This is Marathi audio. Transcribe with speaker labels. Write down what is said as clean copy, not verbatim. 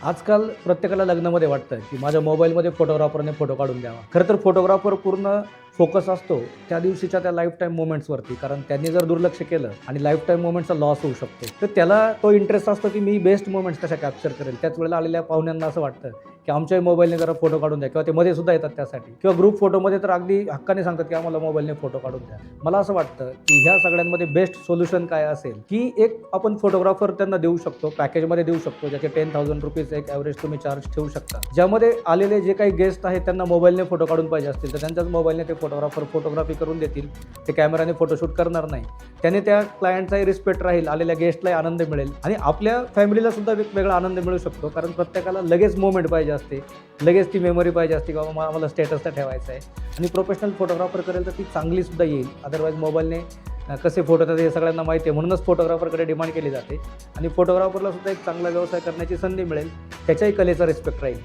Speaker 1: आजकाल प्रत्येकाला लग्नामध्ये वाटतं की माझ्या मोबाईलमध्ये फोटोग्राफरने फोटो काढून द्यावा. खरं तर फोटोग्राफर पूर्ण फोकस असतो त्या दिवशीच्या त्या लाईफ टाईम मोमेंट्सवरती, कारण त्यांनी जर दुर्लक्ष केलं आणि लाईफ टाईम मोमेंट्सचा लॉस होऊ शकतो. तर त्याला तो इंटरेस्ट असतो की मी बेस्ट मोमेंट्स कशा कॅप्चर करेल. त्याच वेळेला आलेल्या पाहुण्यांना असं वाटतं की आमच्याही मोबाईलने जरा फोटो काढून द्या, किंवा ते मध्ये सुद्धा येतात त्यासाठी, किंवा ग्रुप फोटोमध्ये तर अगदी हक्काने सांगतात की आम्हाला मोबाईलने फोटो काढून द्या. मला असं वाटतं की ह्या सगळ्यांमध्ये बेस्ट सोल्युशन काय असेल, की एक आपण फोटोग्राफर त्यांना देऊ शकतो, पॅकेजमध्ये देऊ शकतो, ज्याचे ₹10,000 एक ॲव्हरेज तुम्ही चार्ज ठेवू शकता. ज्यामध्ये आलेले जे काही गेस्ट आहेत त्यांना मोबाईलने फोटो काढून पाहिजे असतील तर त्यांच्याच मोबाईलने ते फोटोग्राफर फोटोग्राफी करून देतील. ते कॅमेराने फोटोशूट करणार नाही. त्याने त्या क्लायंटचाही रिस्पेक्ट राहील, आलेल्या गेस्टलाही आनंद मिळेल आणि आपल्या फॅमिलीला सुद्धा वेगवेगळा आनंद मिळू शकतो. कारण प्रत्येकाला लगेच मोमेंट पाहिजे असते, लगेच ती मेमरी पाहिजे असते, बाबा आम्हाला स्टेटसला ठेवायचं आहे. आणि प्रोफेशनल फोटोग्राफर करेल तर ती चांगली सुद्धा येईल. अदरवाईज मोबाईलने कसे फोटो येतात हे सगळ्यांना माहिती आहे, म्हणूनच फोटोग्राफरकडे डिमांड केली जाते. आणि फोटोग्राफरला सुद्धा एक चांगला व्यवसाय करण्याची संधी मिळेल, त्याच्याही कलेचा रिस्पेक्ट राहील.